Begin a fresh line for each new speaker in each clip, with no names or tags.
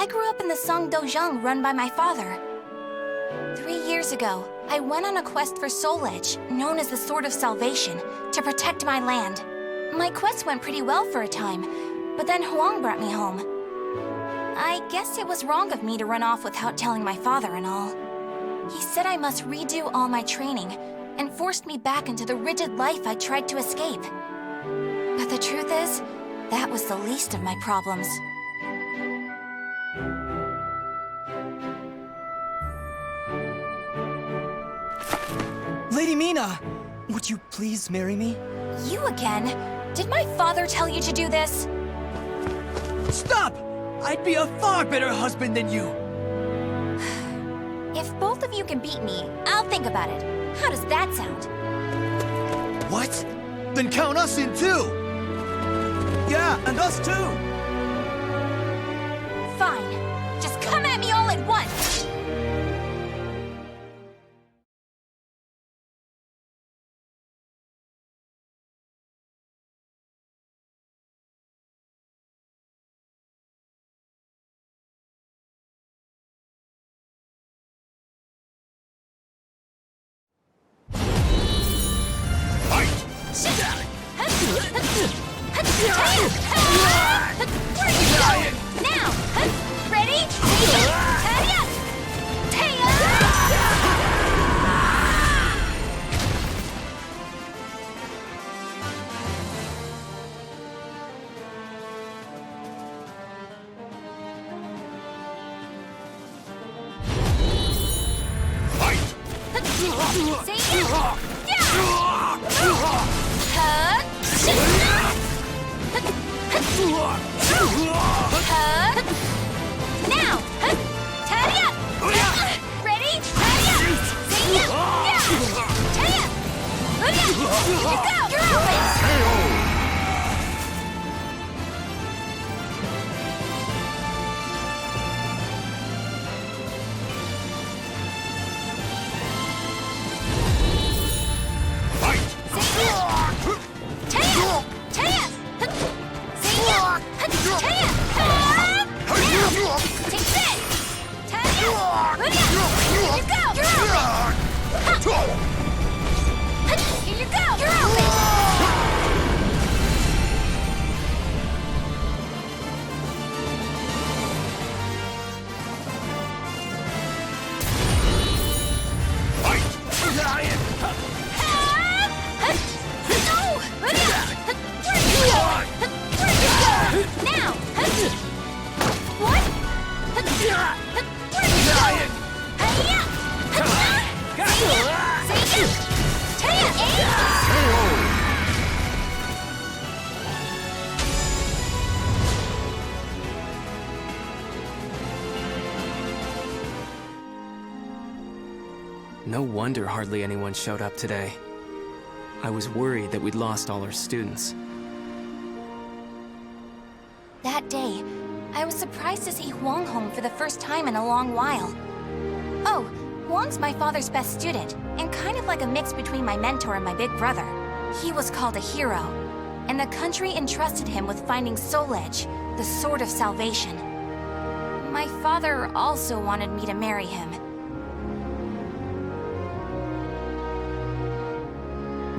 I grew up in the Seong Dojang run by my father. 3 years ago, I went on a quest for Soul Edge, known as the Sword of Salvation, to protect my land. My quest went pretty well for a time, but then Huang brought me home. I guess it was wrong of me to run off without telling my father and all. He said I must redo all my training, and forced me back into the rigid life I tried to escape. But the truth is, that was the least of my problems.
Lady Mina! Would you please marry me?
You again? Did my father tell you to do this?
Stop! I'd be a far better husband than you!
If both of you can beat me, I'll think about it. How does that sound?
What? Then count us in too! Yeah, and us too!
Fine. Just come at me all at once! Where are you going? Now! Ready? Hurry up! Now! Hurry up! Ready? Hurry up! Here you go! You're open!
No wonder hardly anyone showed up today. I was worried that we'd lost all our students.
That day, I was surprised to see Huang home for the first time in a long while. Oh, Huang's my father's best student, and kind of like a mix between my mentor and my big brother. He was called a hero, and the country entrusted him with finding Soul Edge, the Sword of Salvation. My father also wanted me to marry him.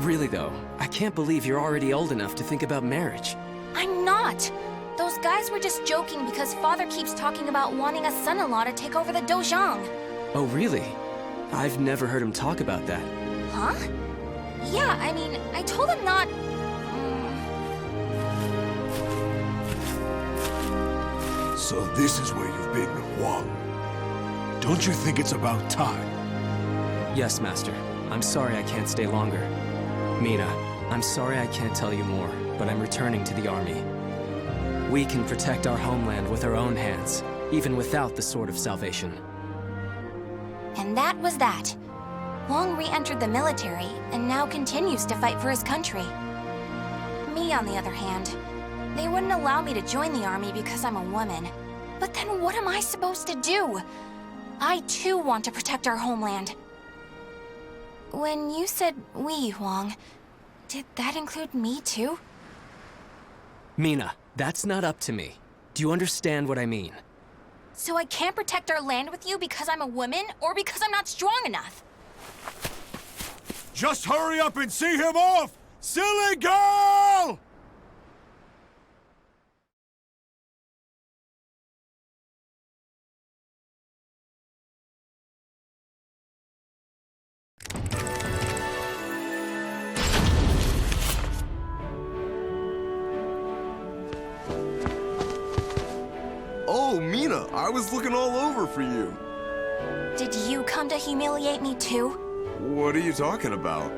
Really though, I can't believe you're already old enough to think about marriage.
I'm not! Those guys were just joking because father keeps talking about wanting a son-in-law to take over the Dojang.
Oh really? I've never heard him talk about that.
Huh? Yeah, I mean, I told him not...
So this is where you've been, Huang. Don't you think it's about time?
Yes, Master. I'm sorry I can't stay longer. Mina, I'm sorry I can't tell you more, but I'm returning to the army. We can protect our homeland with our own hands, even without the Sword of Salvation.
And that was that. Huang re-entered the military, and now continues to fight for his country. Me, on the other hand, they wouldn't allow me to join the army because I'm a woman. But then what am I supposed to do? I too want to protect our homeland. When you said we, Huang, did that include me too?
Mina, that's not up to me. Do you understand what I mean?
So I can't protect our land with you because I'm a woman or because I'm not strong enough?
Just hurry up and see him off! Silly girl!
Oh, Mina, I was looking all over for you.
Did you come to humiliate me too?
What are you talking about?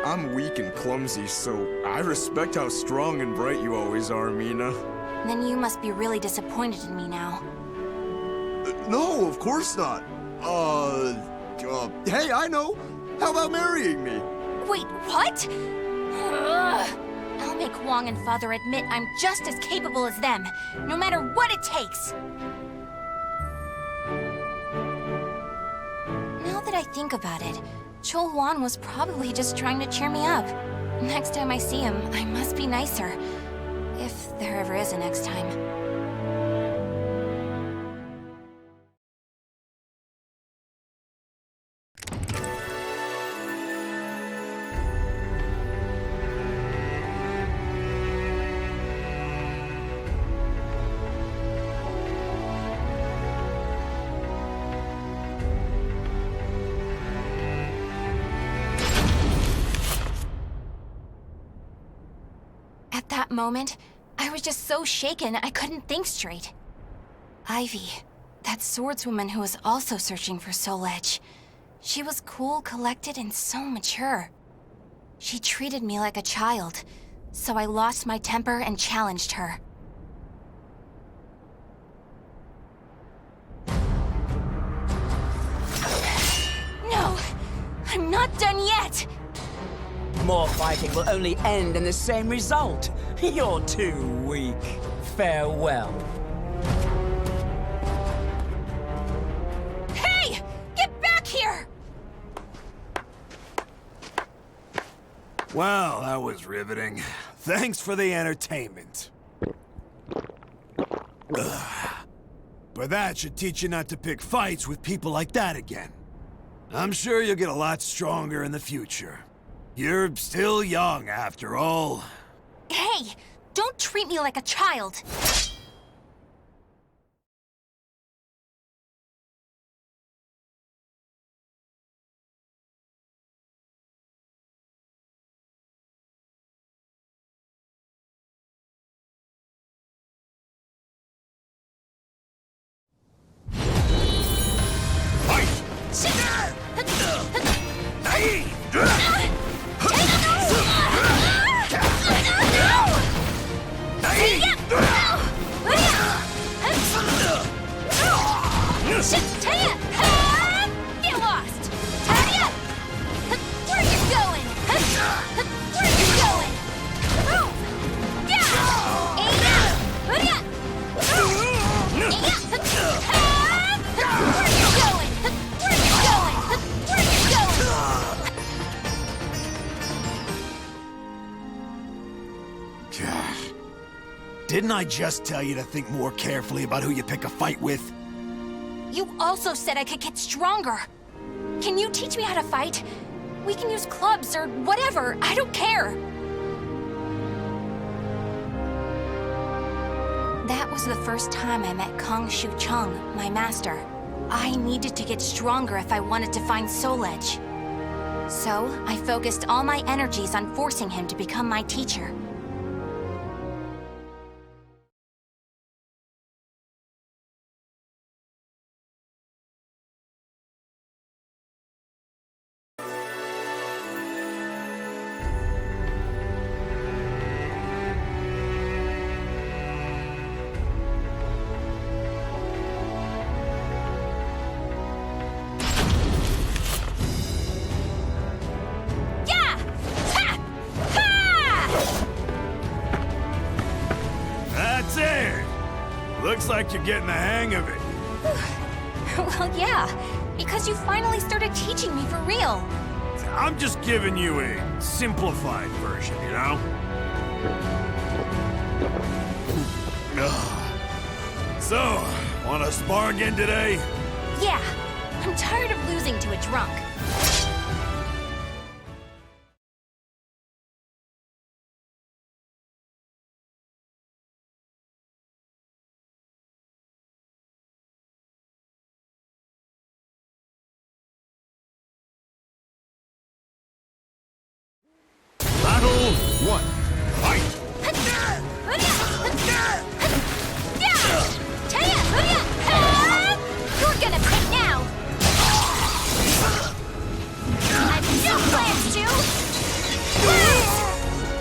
I'm weak and clumsy, so I respect how strong and bright you always are, Mina.
Then you must be really disappointed in me now.
No, of course not. Hey, I know. How about marrying me?
Wait, what? Ugh. I'll make Wong and Father admit I'm just as capable as them, no matter what it takes. Now that I think about it, Chol Wan was probably just trying to cheer me up. Next time I see him, I must be nicer. If there ever is a next time. At that moment, I was just so shaken I couldn't think straight. Ivy, that swordswoman who was also searching for Soul Edge. She was cool, collected, and so mature. She treated me like a child, so I lost my temper and challenged her. No! I'm not done yet!
More fighting will only end in the same result. You're too weak. Farewell.
Hey! Get back here!
Well, that was riveting. Thanks for the entertainment. Ugh. But that should teach you not to pick fights with people like that again. I'm sure you'll get a lot stronger in the future. You're still young, after all.
Hey! Don't treat me like a child! Get lost! Tadia! Where are you going? Where are you going? Move! Yeah! Where are you going? Where are you going? Where are you going?
Gosh. Didn't I just tell you to think more carefully about who you pick a fight with?
You also said I could get stronger. Can you teach me how to fight? We can use clubs or whatever. I don't care. That was the first time I met Kong Shu Chung, my master. I needed to get stronger if I wanted to find Soul Edge. So, I focused all my energies on forcing him to become my teacher.
Looks like you're getting the hang of it.
Well, yeah, because you finally started teaching me for real.
I'm just giving you a simplified version, you know? Ugh. So, wanna spar again today?
Yeah, I'm tired of losing to a drunk.
Battle 1. Fight!
You're gonna pay now! I've no plans to!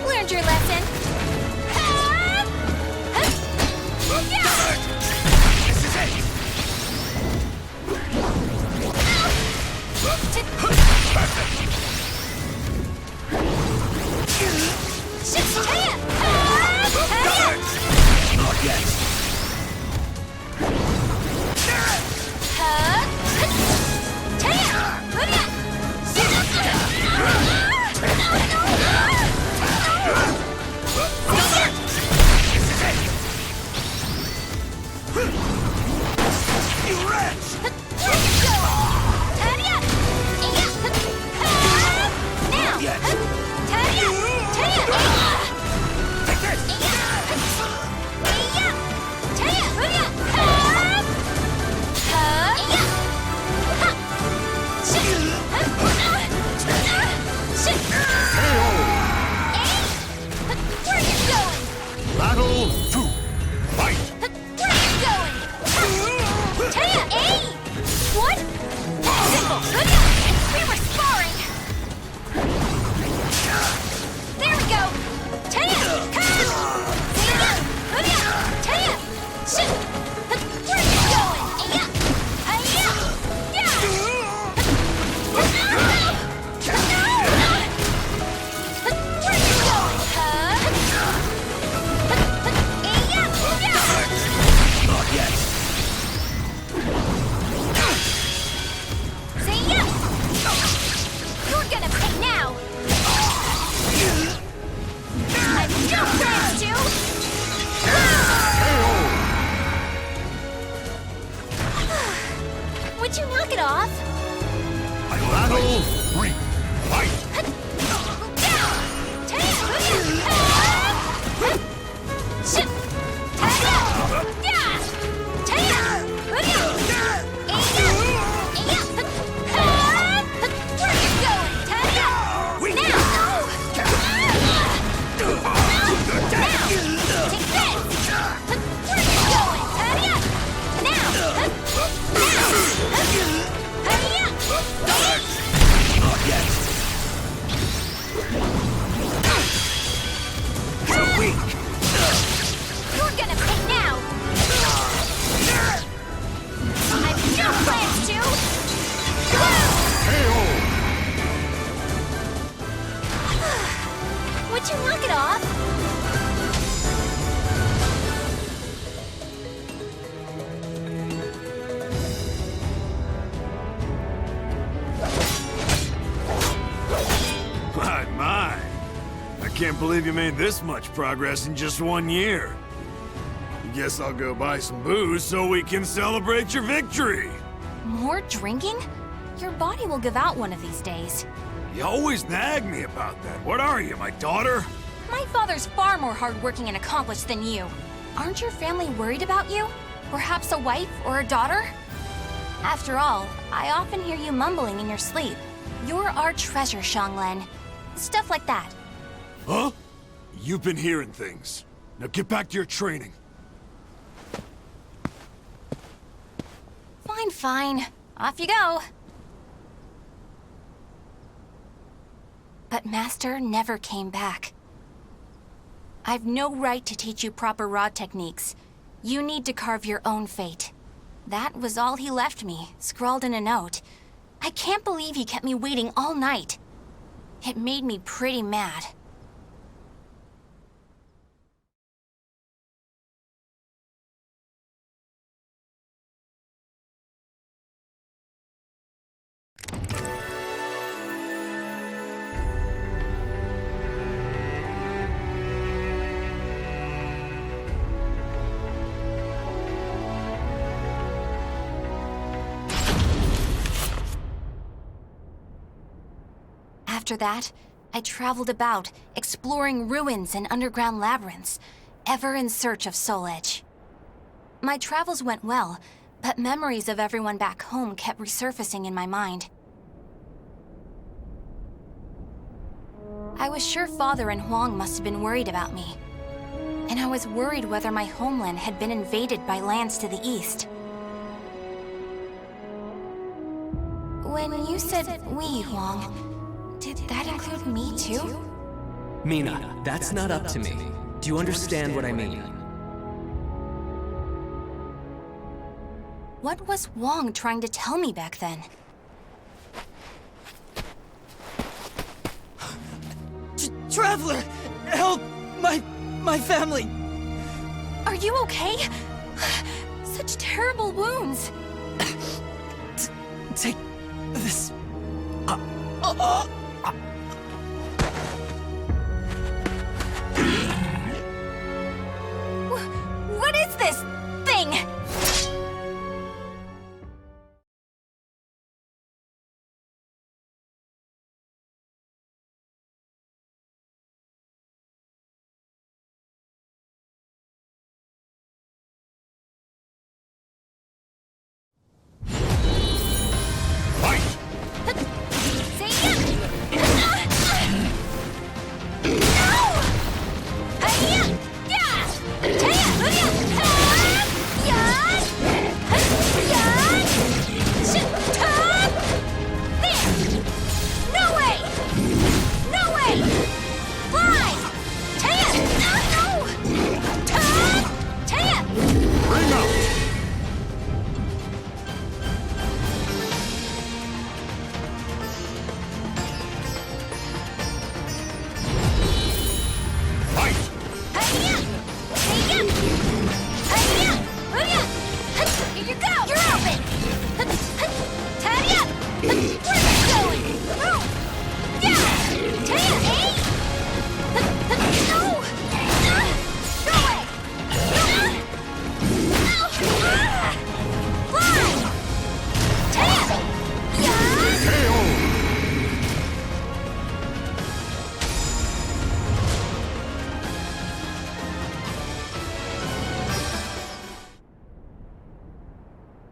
Learned your lesson.
This is it! Not yet. You wretch! Take this!
Where you going?
Battle 2. Fight!
Where you going? Taya, eh? What? Simple. We were sparring. There we go. Taya, come! Taya, shit! Where you going? Yeah. Where you going?
Not yet.
Say yes! You're gonna pay now! I've no plans to! Would you knock it off?
Battle 3. Fight! Not yet. You're weak.
You're gonna pay now! I've no plans to! Would you knock it off?
My. I can't believe you made this much progress in just 1 year. Guess I'll go buy some booze so we can celebrate your victory.
More drinking? Your body will give out one of these days.
You always nag me about that. What are you, my daughter?
My father's far more hardworking and accomplished than you. Aren't your family worried about you? Perhaps a wife or a daughter? After all, I often hear you mumbling in your sleep. You're our treasure, Seong. Stuff like that.
Huh? You've been hearing things. Now get back to your training.
Fine, fine. Off you go. But Master never came back. I've no right to teach you proper rod techniques. You need to carve your own fate. That was all he left me, scrawled in a note. I can't believe he kept me waiting all night. It made me pretty mad. After that, I traveled about, exploring ruins and underground labyrinths, ever in search of Soul Edge. My travels went well, but memories of everyone back home kept resurfacing in my mind. I was sure Father and Huang must have been worried about me. And I was worried whether my homeland had been invaded by lands to the east. When you said we, Huang, did that include me too?
Mina, that's not up to me. Do you understand what I mean?
What was Huang trying to tell me back then?
Traveler! Help! My family!
Are you okay? Such terrible wounds.
Take this.
What is this thing?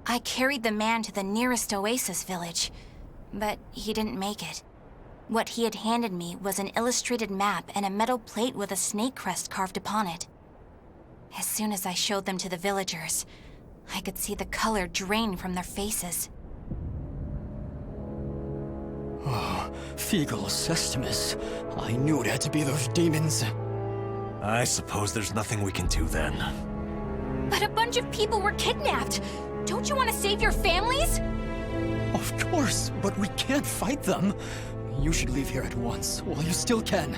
I carried the man to the nearest oasis village, but he didn't make it. What he had handed me was an illustrated map and a metal plate with a snake crest carved upon it. As soon as I showed them to the villagers, I could see the color drain from their faces.
Feegle Sestimus. I knew it had to be those demons.
I suppose there's nothing we can do then.
But a bunch of people were kidnapped! Don't you want to save your families?
Of course, but we can't fight them. You should leave here at once, while you still can.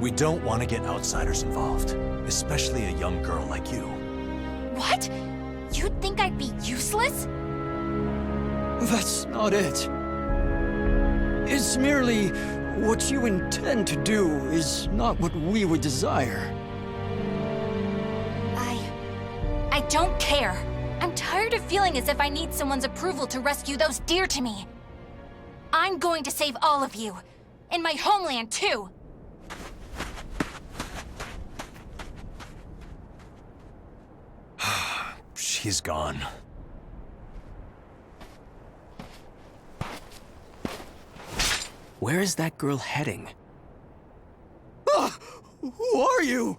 We don't want to get outsiders involved, especially a young girl like you.
What? You'd think I'd be useless?
That's not it. It's merely what you intend to do is not what we would desire.
I don't care. I'm tired of feeling as if I need someone's approval to rescue those dear to me. I'm going to save all of you. In my homeland, too.
She's gone.
Where is that girl heading?
Who are you?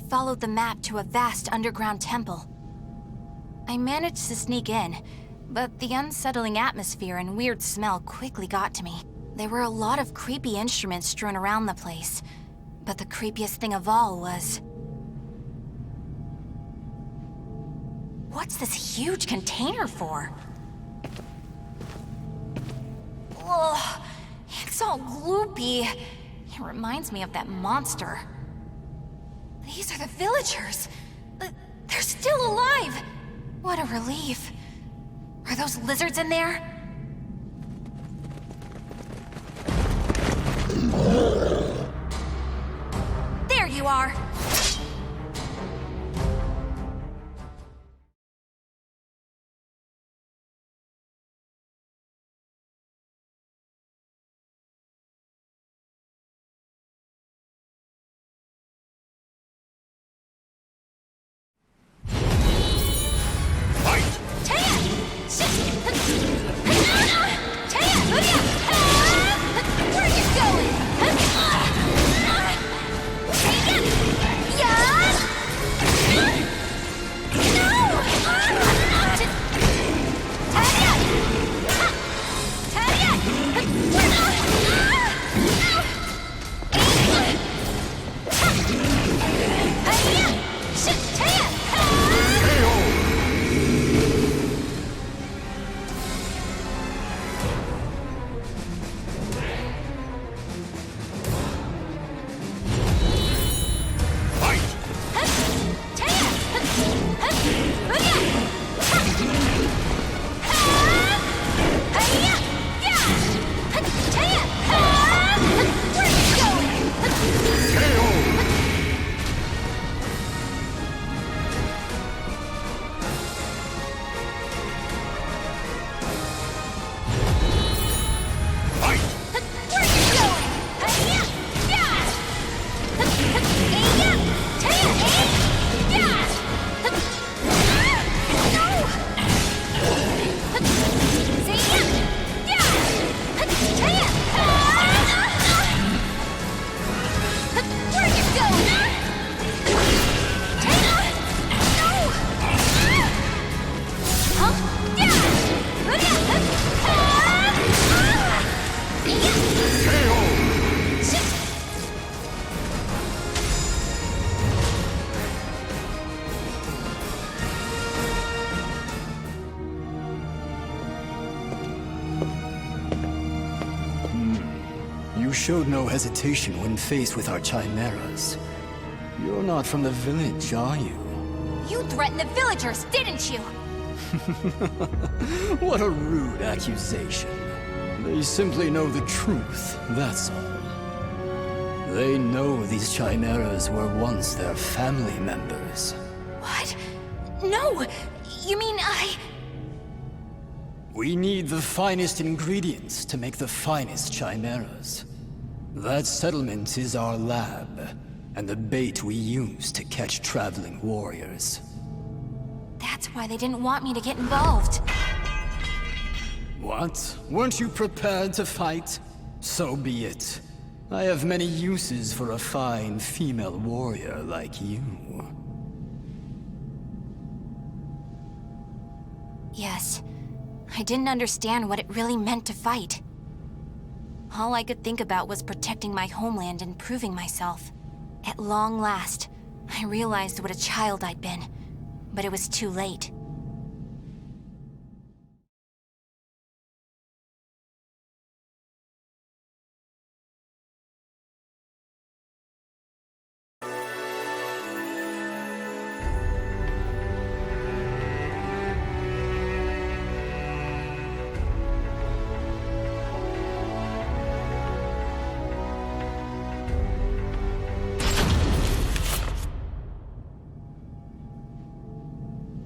Followed the map to a vast underground temple. I managed to sneak in, but the unsettling atmosphere and weird smell quickly got to me. There were a lot of creepy instruments strewn around the place, but the creepiest thing of all was... What's this huge container for? all gloopy. It reminds me of that monster. These are the villagers. They're still alive. What a relief. Are those lizards in there? There you are.
You showed no hesitation when faced with our chimeras. You're not from the village, are you?
You threatened the villagers, didn't you?
What a rude accusation. They simply know the truth, that's all. They know these chimeras were once their family members.
What? No! You mean
We need the finest ingredients to make the finest chimeras. That settlement is our lab, and the bait we use to catch traveling warriors.
That's why they didn't want me to get involved.
What? Weren't you prepared to fight? So be it. I have many uses for a fine female warrior like you.
Yes. I didn't understand what it really meant to fight. All I could think about was protecting my homeland and proving myself. At long last, I realized what a child I'd been, but it was too late.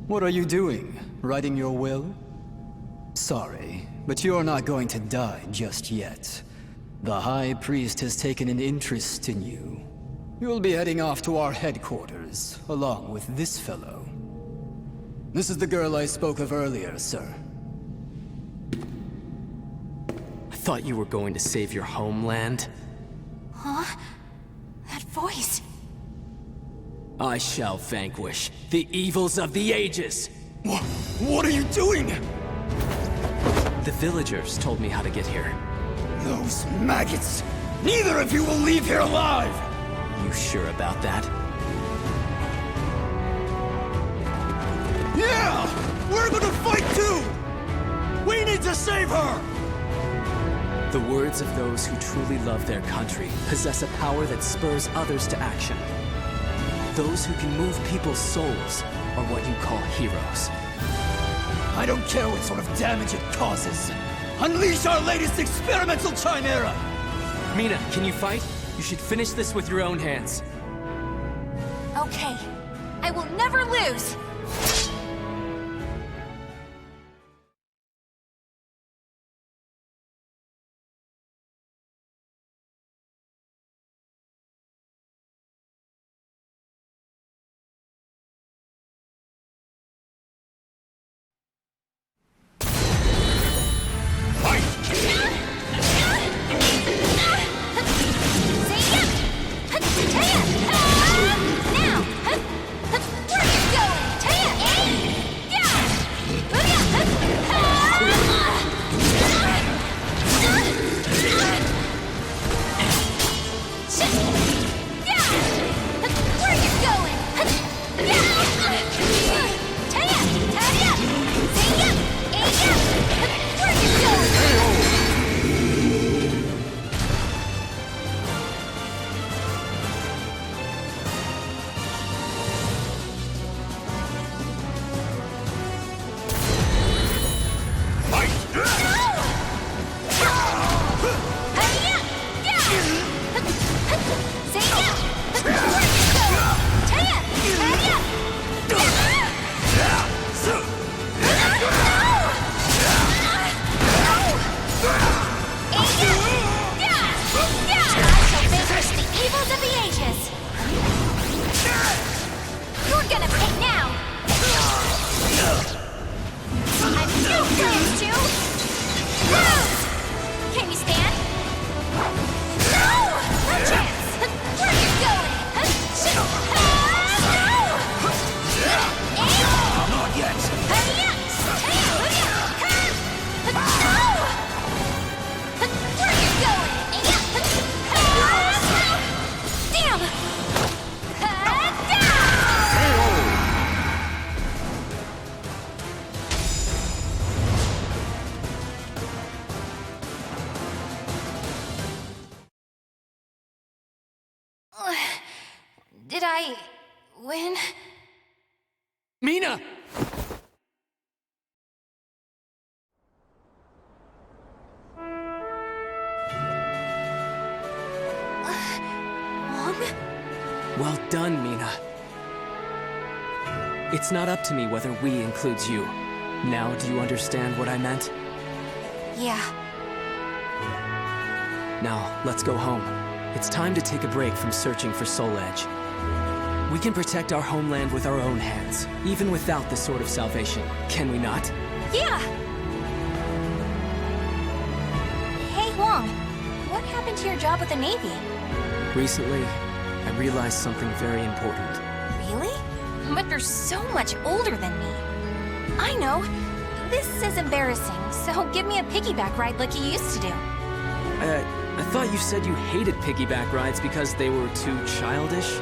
What are you doing? Writing your will? Sorry, but you're not going to die just yet. The High Priest has taken an interest in you. You'll be heading off to our headquarters, along with this fellow. This is the girl I spoke of earlier, sir.
I thought you were going to save your homeland.
Huh? That voice.
I shall vanquish the evils of the ages!
What are you doing?
The villagers told me how to get here.
Those maggots! Neither of you will leave here alive!
You sure about that?
Yeah! We're gonna fight too! We need to save her!
The words of those who truly love their country possess a power that spurs others to action. Those who can move people's souls are what you call heroes.
I don't care what sort of damage it causes. Unleash our latest experimental chimera!
Mina, can you fight? You should finish this with your own hands.
Okay. I will never lose! Did I win?
Mina!
Mom?
Well done, Mina. It's not up to me whether we includes you. Now do you understand what I meant?
Yeah.
Now, let's go home. It's time to take a break from searching for Soul Edge. We can protect our homeland with our own hands, even without the Sword of Salvation, can we not?
Yeah! Hey, Wong. What happened to your job with the Navy?
Recently, I realized something very important.
Really? But you're so much older than me. I know. This is embarrassing, so give me a piggyback ride like you used to do.
I thought you said you hated piggyback rides because they were too childish?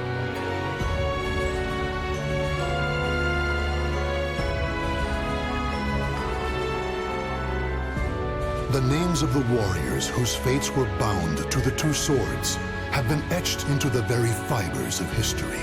The names of the warriors whose fates were bound to the two swords have been etched into the very fibers of history.